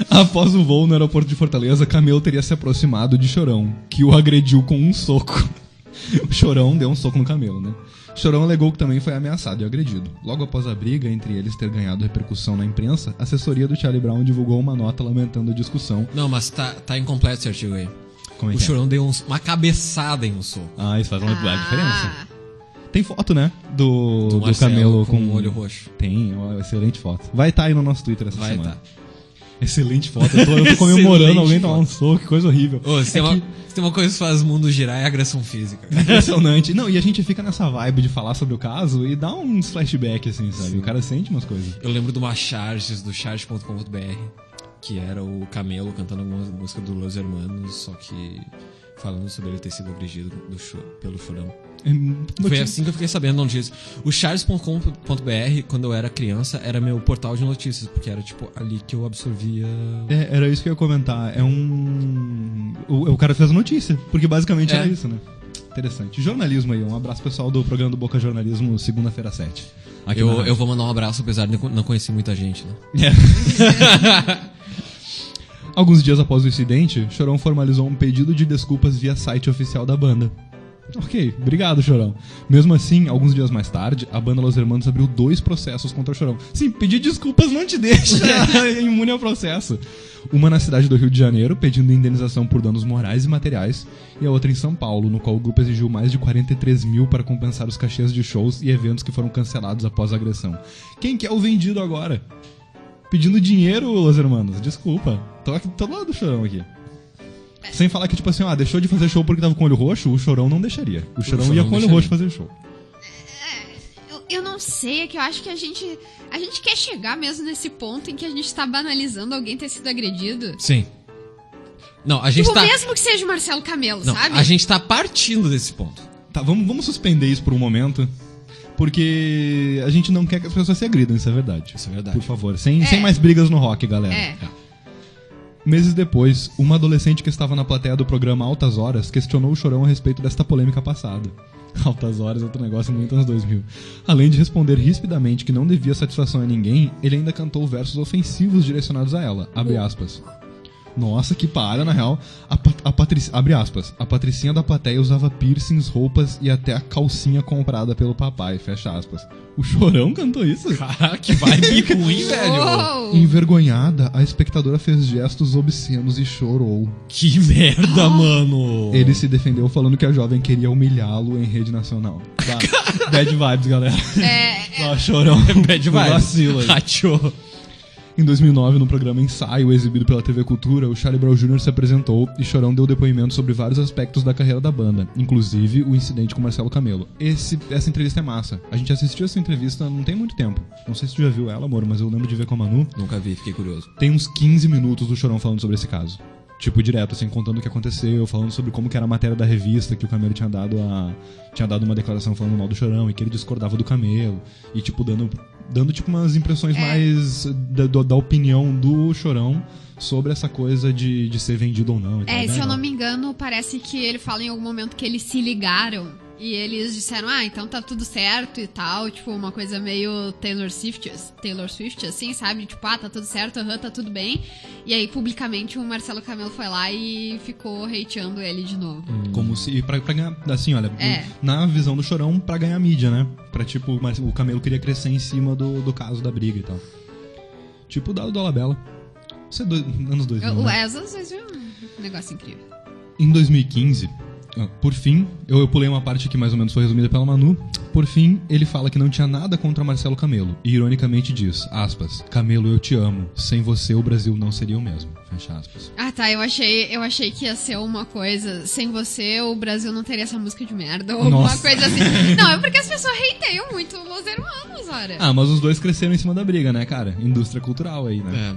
Após o voo no aeroporto de Fortaleza, Camelo teria se aproximado de Chorão, que o agrediu com um soco. O Chorão deu um soco no Camelo, né? Chorão alegou que também foi ameaçado e agredido. Logo após a briga entre eles ter ganhado repercussão na imprensa, a assessoria do Charlie Brown divulgou uma nota lamentando a discussão. Não, mas tá incompleto esse artigo aí. Como é o Chorão deu uma cabeçada em um soco. Isso faz uma diferença. Tem foto, né? Do Marcelo Camelo com o olho roxo. Tem, uma excelente foto. Vai estar aí no nosso Twitter essa semana. Tá. Excelente foto. Eu tô comemorando alguém tomar um soco, que coisa horrível. Se tem uma coisa que faz o mundo girar é a agressão física. Impressionante. Não, e a gente fica nessa vibe de falar sobre o caso e dá uns flashback, assim, sabe? Sim. O cara sente umas coisas. Eu lembro de uma charges do charge.com.br, que era o Camelo cantando alguma música do Los Hermanos, só que falando sobre ele ter sido agredido pelo Chorão. Foi assim que eu fiquei sabendo da notícia. O charles.com.br, quando eu era criança, era meu portal de notícias, porque era tipo ali que eu absorvia. Era isso que eu ia comentar. O cara fez a notícia, porque basicamente era isso, né? Interessante. Jornalismo aí, um abraço pessoal do programa do Boca Jornalismo, segunda-feira 7. Eu vou mandar um abraço, apesar de não conhecer muita gente, né? Alguns dias após o incidente, Chorão formalizou um pedido de desculpas via site oficial da banda. Ok, obrigado, Chorão. Mesmo assim, alguns dias mais tarde, a banda Los Hermanos abriu 2 processos contra o Chorão. Sim, pedir desculpas não te deixa imune ao processo. Uma na cidade do Rio de Janeiro, pedindo indenização por danos morais e materiais, e a outra em São Paulo, no qual o grupo exigiu mais de 43 mil para compensar os cachês de shows e eventos que foram cancelados após a agressão. Quem que é o vendido agora? Pedindo dinheiro, Los Hermanos. Desculpa. Tô aqui do lado do Chorão aqui. Sem falar que, tipo assim, deixou de fazer show porque tava com o olho roxo, o Chorão não deixaria. O Chorão ia com o olho roxo fazer show. Eu não sei, é que eu acho que a gente quer chegar mesmo nesse ponto em que a gente tá banalizando alguém ter sido agredido. Sim. Não, a gente Tipo, tá... mesmo que seja o Marcelo Camelo, Não, sabe? a gente tá partindo desse ponto. Tá, vamos suspender isso por um momento. Porque a gente não quer que as pessoas se agridam, isso é verdade. Isso é verdade. Por favor, sem mais brigas no rock, galera. É. Meses depois, uma adolescente que estava na plateia do programa Altas Horas questionou o Chorão a respeito desta polêmica passada. Altas Horas é outro negócio muito anos 2000. Além de responder rispidamente que não devia satisfação a ninguém, ele ainda cantou versos ofensivos direcionados a ela. Abre aspas. Nossa, que para, na real. Abre aspas. A patricinha da plateia usava piercings, roupas e até a calcinha comprada pelo papai. Fecha aspas. O Chorão cantou isso? Caraca, que vibe ruim, velho. Uou! Envergonhada, a espectadora fez gestos obscenos e chorou. Que merda, mano. Ele se defendeu falando que a jovem queria humilhá-lo em rede nacional. Tá. Bad vibes, galera. Ó, Chorão. Bad Um vacilo vibes. aí. Rachou. Em 2009, no programa Ensaio, exibido pela TV Cultura, o Charlie Brown Jr. se apresentou e Chorão deu depoimento sobre vários aspectos da carreira da banda, inclusive o incidente com Marcelo Camelo. Essa entrevista é massa. A gente assistiu essa entrevista não tem muito tempo. Não sei se tu já viu ela, amor, mas eu lembro de ver com a Manu. Nunca vi, fiquei curioso. Tem uns 15 minutos do Chorão falando sobre esse caso. Tipo, direto, assim, contando o que aconteceu, falando sobre como que era a matéria da revista, que o Camelo tinha dado uma declaração falando mal do Chorão e que ele discordava do Camelo. E, tipo, dando tipo, umas impressões mais da opinião do Chorão sobre essa coisa de ser vendido ou não. Se eu não me engano, parece que ele fala em algum momento que eles se ligaram e eles disseram, então tá tudo certo e tal, tipo, uma coisa meio Taylor Swift, assim, sabe? Tipo, tá tudo certo, tá tudo bem. E aí, publicamente, o Marcelo Camelo foi lá e ficou hateando ele de novo. Como se, pra ganhar, assim, olha, na visão do Chorão, pra ganhar mídia, né? Pra, tipo, o Camelo queria crescer em cima do caso da briga e tal. Tipo o do Dolabella. Isso é anos 2000, né? Às vezes é um negócio incrível. Em 2015, por fim, eu pulei uma parte que mais ou menos foi resumida pela Manu. Por fim, ele fala que não tinha nada contra Marcelo Camelo. E ironicamente diz, aspas, Camelo, eu te amo. Sem você, o Brasil não seria o mesmo. Fecha aspas. Tá, eu achei que ia ser uma coisa, sem você, o Brasil não teria essa música de merda, ou alguma coisa assim. Não, é porque as pessoas hateiam muito Los Hermanos, ora. Mas os dois cresceram em cima da briga, né, cara? Indústria cultural aí, né?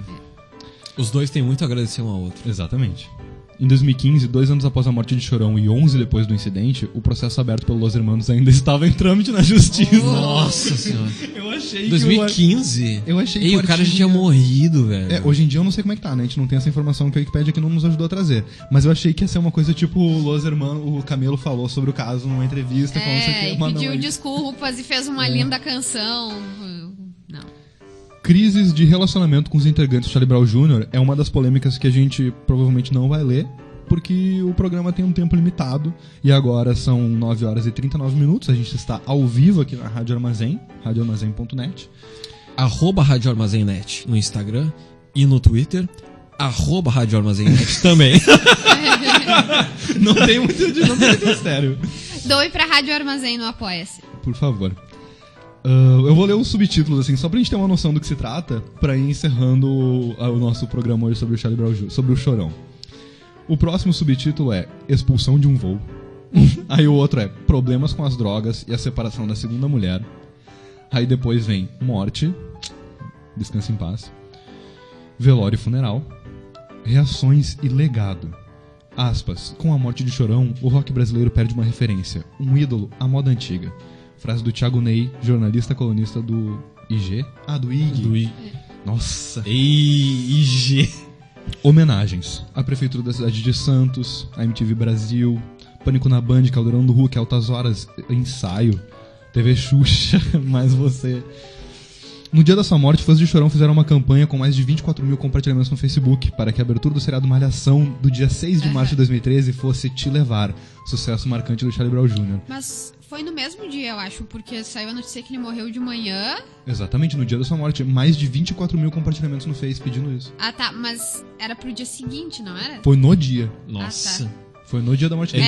Os dois têm muito a agradecer um ao outro. Exatamente. Em 2015, 2 anos após a morte de Chorão e 11 depois do incidente, o processo aberto pelo Los Hermanos ainda estava em trâmite na justiça. Nossa senhora. Eu achei 2015? Eu achei que o cara já tinha morrido, velho. Hoje em dia eu não sei como é que tá, né? A gente não tem essa informação que a Wikipedia aqui não nos ajudou a trazer. Mas eu achei que ia ser uma coisa tipo o Los Hermanos, o Camelo falou sobre o caso numa entrevista. E pediu desculpas e fez uma linda canção. Não. Crises de relacionamento com os integrantes do Charlie Brown Jr. é uma das polêmicas que a gente provavelmente não vai ler, porque o programa tem um tempo limitado, e agora são 9 horas e 39 minutos, a gente está ao vivo aqui na Rádio Armazém, radioarmazém.net. @Rádio Armazém.net no Instagram e no Twitter, @Rádio Armazém.net também. Não tem muito mistério. Doe pra Rádio Armazém no Apoia-se. Por favor. Eu vou ler os subtítulos, assim, só pra gente ter uma noção do que se trata, pra ir encerrando o nosso programa hoje sobre o Charlie Brown Jr., sobre o Chorão. O próximo subtítulo é Expulsão de um Voo. Aí o outro é Problemas com as drogas e a separação da segunda mulher. Aí depois vem Morte, Descanse em Paz, Velório e Funeral, Reações e Legado. Aspas, com a morte de Chorão, o rock brasileiro perde uma referência, um ídolo à moda antiga. Frase do Thiago Ney, jornalista colunista do IG? Do IG. Nossa. IG. Homenagens. A Prefeitura da cidade de Santos, a MTV Brasil, Pânico na Band, Caldeirão do Hulk, Altas Horas, Ensaio, TV Xuxa, mais você. No dia da sua morte, fãs de Chorão fizeram uma campanha com mais de 24 mil compartilhamentos no Facebook para que a abertura do seriado Malhação do dia 6 de março de 2013 fosse Te Levar, sucesso marcante do Charlie Brown Jr. Mas foi no mesmo dia, eu acho, porque saiu a notícia que ele morreu de manhã. Exatamente, no dia da sua morte. Mais de 24 mil compartilhamentos no Face pedindo isso. Tá, mas era pro dia seguinte, não era? Foi no dia. Nossa. Tá. Foi no dia da morte dele.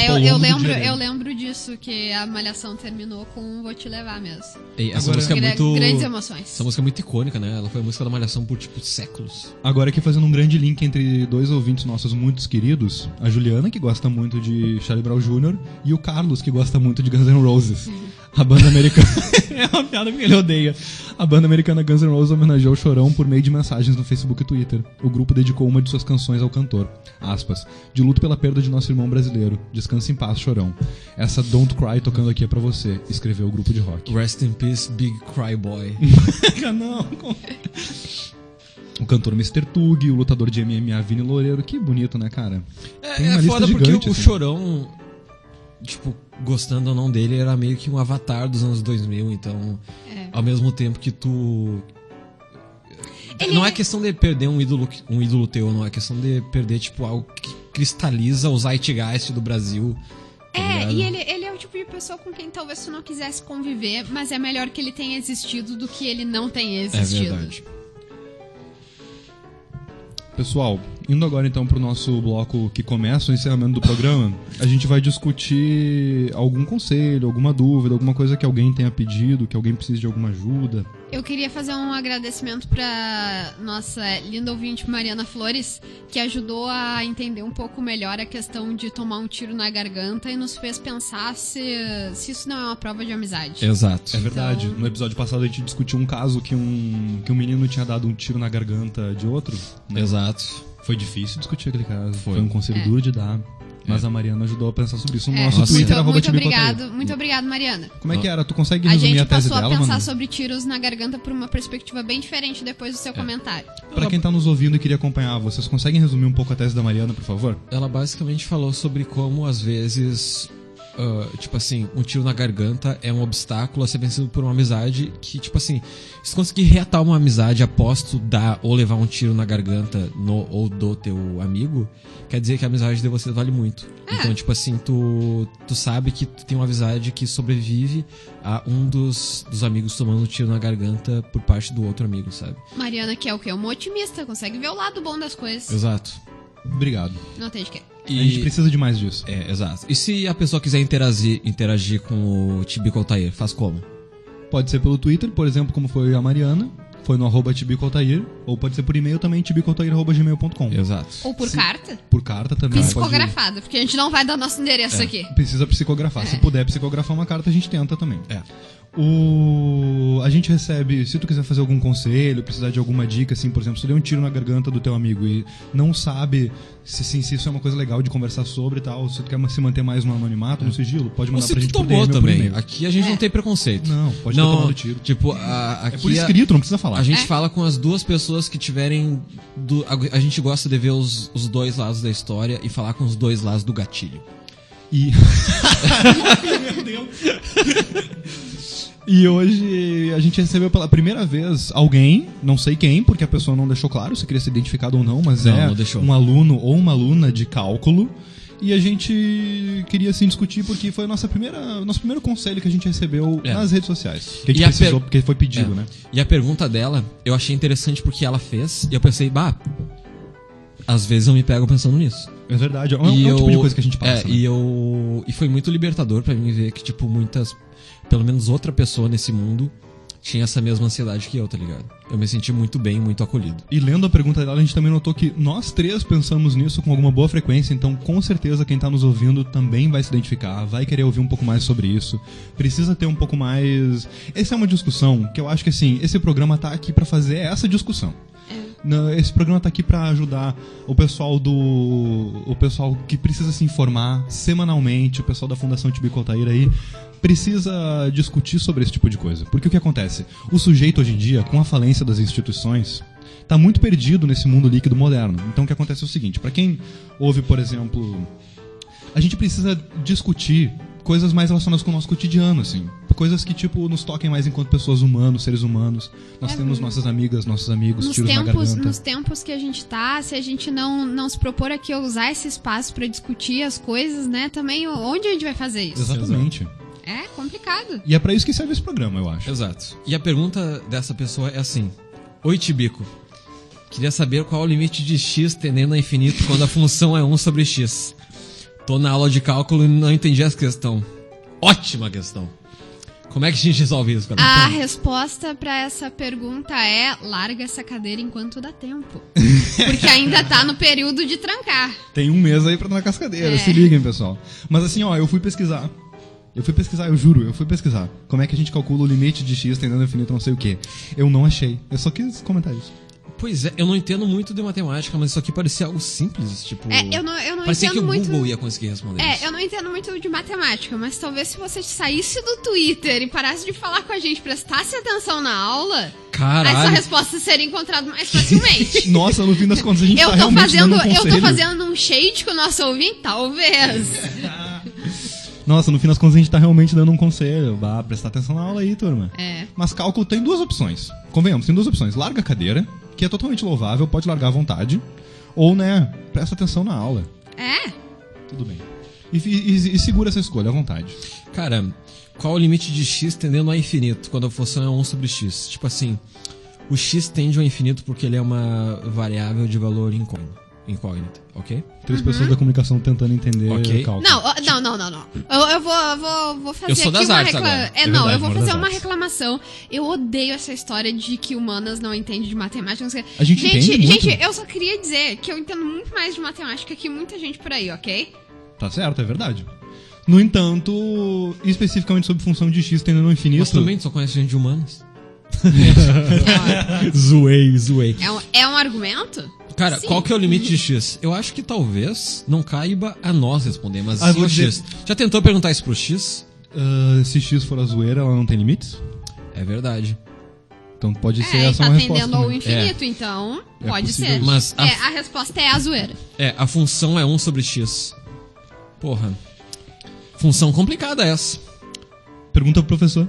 Eu lembro disso, que a Malhação terminou com Vou Te Levar mesmo. Essa música é muito... Grandes emoções. Essa música é muito icônica, né? Ela foi a música da Malhação por, séculos. Agora aqui fazendo um grande link entre dois ouvintes nossos muito queridos, a Juliana, que gosta muito de Charlie Brown Jr., e o Carlos, que gosta muito de Guns N' Roses. A banda americana... é uma piada que ele odeia. A banda americana Guns N' Roses homenageou o Chorão por meio de mensagens no Facebook e Twitter. O grupo dedicou uma de suas canções ao cantor. Aspas. De luto pela perda de nosso irmão brasileiro. Descanse em paz, Chorão. Essa Don't Cry tocando aqui é pra você, escreveu o grupo de rock. Rest in peace, Big Cry Boy. Não. O cantor Mr. Tug, o lutador de MMA Vini Loureiro. Que bonito, né, cara? Tem uma É lista foda porque gigante, o assim. Chorão, tipo, gostando ou não dele, era meio que um avatar dos anos 2000, então, ao mesmo tempo que tu... Não é questão de perder um ídolo teu, não é questão de perder, tipo, algo que cristaliza o zeitgeist do Brasil. Tá ligado? E ele é o tipo de pessoa com quem talvez tu não quisesse conviver, mas é melhor que ele tenha existido do que ele não tenha existido. É verdade. Pessoal, indo agora então pro nosso bloco que começa o encerramento do programa, a gente vai discutir algum conselho, alguma dúvida, alguma coisa que alguém tenha pedido, que alguém precise de alguma ajuda. Eu queria fazer um agradecimento pra nossa linda ouvinte Mariana Flores, que ajudou a entender um pouco melhor a questão de tomar um tiro na garganta e nos fez pensar se isso não é uma prova de amizade. Exato. É verdade. Então- No episódio passado a gente discutiu um caso que um menino tinha dado um tiro na garganta de outro. Né? Exato. Foi difícil discutir aquele caso. Foi. Foi um conselho duro de dar. Mas a Mariana ajudou a pensar sobre isso no nosso Nossa. Twitter, muito @TBCotaí. obrigado, muito obrigado, Mariana. Como é que era? Tu consegue A resumir gente a tese passou a dela, pensar mano? sobre tiros na garganta por uma perspectiva bem diferente depois do seu comentário. Pra quem tá nos ouvindo e queria acompanhar, vocês conseguem resumir um pouco a tese da Mariana, por favor? Ela basicamente falou sobre como, às vezes, tipo assim, um tiro na garganta é um obstáculo a ser vencido por uma amizade que, tipo assim, se tu conseguir reatar uma amizade após tu dar ou levar um tiro na garganta ou do teu amigo, quer dizer que a amizade de vocês vale muito. Então, tipo assim, tu sabe que tu tem uma amizade que sobrevive a um dos amigos tomando um tiro na garganta por parte do outro amigo, sabe? Mariana, que é o quê? Uma otimista, consegue ver o lado bom das coisas. Exato. Obrigado. Não tem de quê. A gente precisa de mais disso. Exato. E se a pessoa quiser interagir com o Tibico Altair, faz como? Pode ser pelo Twitter, por exemplo, como foi a Mariana. Foi no @TibicoAltair. Ou pode ser por e-mail também, tibicoaltair@gmail.com. Exato. Ou por carta. Por carta também. Psicografada, porque a gente não vai dar nosso endereço aqui. Precisa psicografar. Se puder psicografar uma carta, a gente tenta também. É. A gente recebe, se tu quiser fazer algum conselho, precisar de alguma dica, assim, por exemplo, se tu deu um tiro na garganta do teu amigo e não sabe se isso é uma coisa legal de conversar sobre e tal, se tu quer se manter mais no anonimato, no sigilo, pode Ou mandar se pra tu gente por tomou DM ou por também. e-mail. Aqui a gente não tem preconceito. Não, pode ter tomado tiro. Tipo, É aqui por escrito, não precisa falar. a gente fala com as duas pessoas que tiverem... A gente gosta de ver os dois lados da história e falar com os dois lados do gatilho. E... Meu Deus. E hoje a gente recebeu pela primeira vez alguém, não sei quem, porque a pessoa não deixou claro se queria ser identificado ou não, mas Não deixou. um aluno ou uma aluna de cálculo. E a gente queria assim discutir porque foi nosso primeiro conselho que a gente recebeu nas redes sociais. Que a gente E a precisou, porque foi pedido, É. né? E a pergunta dela, eu achei interessante porque ela fez, e eu pensei, às vezes eu me pego pensando nisso. É verdade, é um tipo de coisa que a gente passa. Né? E foi muito libertador pra mim ver que, tipo, pelo menos outra pessoa nesse mundo tinha essa mesma ansiedade que eu, tá ligado? Eu me senti muito bem, muito acolhido. E lendo a pergunta dela, a gente também notou que nós três pensamos nisso com alguma boa frequência, então com certeza quem tá nos ouvindo também vai se identificar, vai querer ouvir um pouco mais sobre isso. Precisa ter um pouco mais... Essa é uma discussão que eu acho que, assim, esse programa tá aqui pra fazer essa discussão. Esse programa tá aqui pra ajudar o pessoal que precisa se informar semanalmente, o pessoal da Fundação Tibico Altair aí, precisa discutir sobre esse tipo de coisa. Porque o que acontece? O sujeito hoje em dia, com a falência das instituições, tá muito perdido nesse mundo líquido moderno. Então o que acontece é o seguinte, pra quem ouve, por exemplo, a gente precisa discutir coisas mais relacionadas com o nosso cotidiano, assim. Coisas que, tipo, nos toquem mais enquanto pessoas humanas, seres humanos. Nós temos nossas amigas, nossos amigos, tiros na garganta. Nos tempos que a gente tá, se a gente não se propor aqui a usar esse espaço pra discutir as coisas, né, também, onde a gente vai fazer isso? Exatamente. É complicado. E é pra isso que serve esse programa, eu acho. Exato. E a pergunta dessa pessoa é assim: Oi, Tibico. Queria saber qual é o limite de x tendendo a infinito quando a função é 1 sobre x. Tô na aula de cálculo e não entendi essa questão. Ótima questão. Como é que a gente resolve isso, cara? A resposta pra essa pergunta é: larga essa cadeira enquanto dá tempo. Porque ainda tá no período de trancar. Tem um mês aí pra dar na cascadeira, É. se liguem, pessoal. Mas assim, ó, eu fui pesquisar Eu fui pesquisar, eu juro, eu fui pesquisar. Como é que a gente calcula o limite de x tendendo ao infinito, não sei o quê. Eu não achei. Eu só quis comentar isso. Pois é, eu não entendo muito de matemática, mas isso aqui parecia algo simples, tipo... Eu não parecia entendo que o muito... Google ia conseguir responder isso. Eu não entendo muito de matemática, mas talvez se você saísse do Twitter e parasse de falar com a gente, prestasse atenção na aula, Caralho. essa resposta seria encontrada mais facilmente. Nossa, no fim das contas a gente eu tá tô realmente dando um conselho. Eu tô fazendo um shade com o nosso ouvinte? Talvez. Nossa, no fim das contas a gente tá realmente dando um conselho. Vá prestar atenção na aula aí, turma. Mas cálculo tem duas opções. Convenhamos, tem duas opções. Larga a cadeira, que é totalmente louvável, pode largar à vontade. Ou, né, presta atenção na aula. Tudo bem. E segura essa escolha à vontade. Cara, qual o limite de x tendendo ao infinito, quando a função é 1 sobre x? Tipo assim, o x tende ao infinito porque ele é uma variável de valor incógnita, ok? 3 pessoas da comunicação tentando entender Ok. o cálculo. Não. Eu vou fazer Eu sou aqui das uma artes agora. Verdade, eu vou amor fazer das uma artes. reclamação. Eu odeio essa história de que humanas não entendem de matemática. Não sei. A gente entende muito. Gente, eu só queria dizer que eu entendo muito mais de matemática que muita gente por aí, ok? Tá certo, é verdade. No entanto, especificamente sobre função de x tendendo ao infinito... Mas também só conhece gente de humanas. Zoei. É um argumento? Cara, Sim. qual que é o limite de x? Eu acho que talvez não caiba a nós responder, mas eu sim vou o dizer- x. Já tentou perguntar isso pro x? Se x for a zoeira, ela não tem limites? É verdade. Então pode ser E essa tá uma resposta. tendendo ao também. infinito, então É pode possível. ser. Mas a resposta é a zoeira. a função é 1 sobre x. Porra. Função complicada essa. Pergunta pro professor.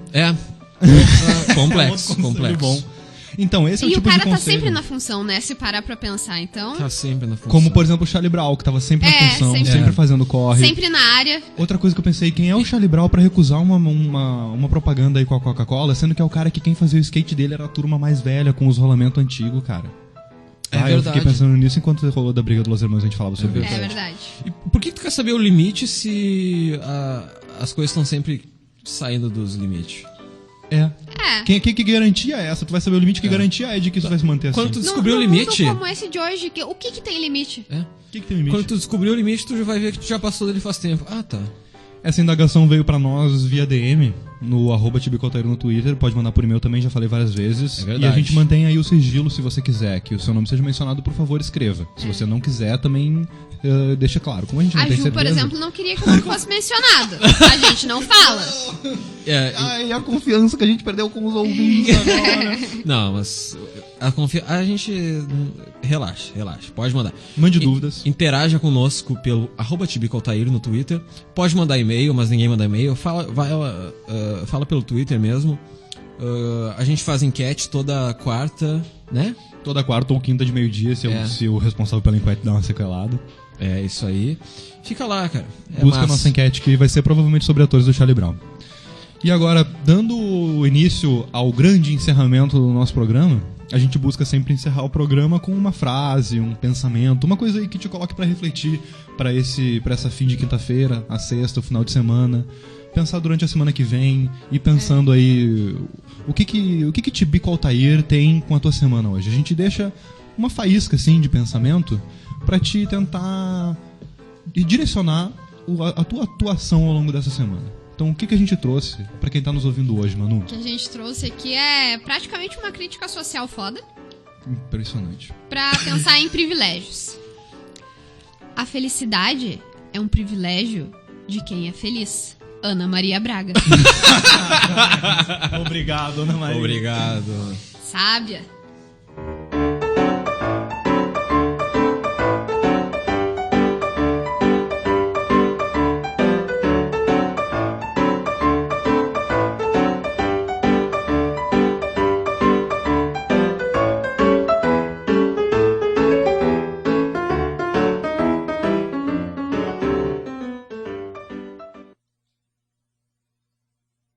Complexo, Outro conselho complexo. bom. Então, esse é o E o tipo cara de tá conselho. sempre na função, né? Se parar pra pensar, então. Tá sempre na função. Como, por exemplo, o Charlie Brown, que tava sempre na função, sempre. sempre fazendo corre. Sempre na área. Outra coisa que eu pensei, quem é o Charlie Brown pra recusar uma propaganda aí com a Coca-Cola, sendo que é o cara que quem fazia o skate dele era a turma mais velha, com os rolamentos antigos, cara. É Eu verdade. fiquei pensando nisso enquanto rolou da briga dos Los Hermanos, a gente falava sobre isso. É verdade. E por que tu quer saber o limite se as coisas estão sempre saindo dos limites? Que garantia é essa? Tu vai saber o limite, que garantia é de que isso vai se manter assim? Quando tu descobriu o Num limite... mundo como esse de hoje, o que tem limite? É. O que tem limite? Quando tu descobriu o limite, tu já vai ver que tu já passou dele faz tempo. Ah, tá. Essa indagação veio pra nós via DM, no @tibicotairo no Twitter, pode mandar por e-mail também, já falei várias vezes. É verdade. E a gente mantém aí o sigilo se você quiser, que o seu nome seja mencionado, por favor, escreva. Se você não quiser, também deixa claro. Como a gente não A tem Ju, certeza... por exemplo, não queria que o nome fosse mencionado. A gente não fala. Ai, a confiança que a gente perdeu com os ouvintes agora. Não, mas a gente... Relaxa. Pode mandar. Mande dúvidas. Interaja conosco pelo @tibicotairo no Twitter. Pode mandar e-mail, mas ninguém manda e-mail. Fala pelo Twitter mesmo. A gente faz enquete toda quarta, né? Toda quarta ou quinta de meio-dia, se o responsável pela enquete dá uma sequelada. É isso aí. Fica lá, cara. Busca a massa. nossa enquete, que vai ser provavelmente sobre atores do Charlie Brown. E agora, dando início ao grande encerramento do nosso programa, a gente busca sempre encerrar o programa com uma frase, um pensamento, uma coisa aí que te coloque pra refletir pra essa fim de quinta-feira, a sexta, o final de semana. Pensar durante a semana que vem e pensando aí o que Tibico Altair tem com a tua semana hoje. A gente deixa uma faísca assim de pensamento pra te tentar direcionar a tua atuação ao longo dessa semana. Então, o que a gente trouxe pra quem tá nos ouvindo hoje, Manu? O que a gente trouxe aqui é praticamente uma crítica social foda Impressionante. pra pensar em privilégios. A felicidade é um privilégio de quem é feliz. Ana Maria Braga. Obrigado, Ana Maria. Obrigado. Sábia.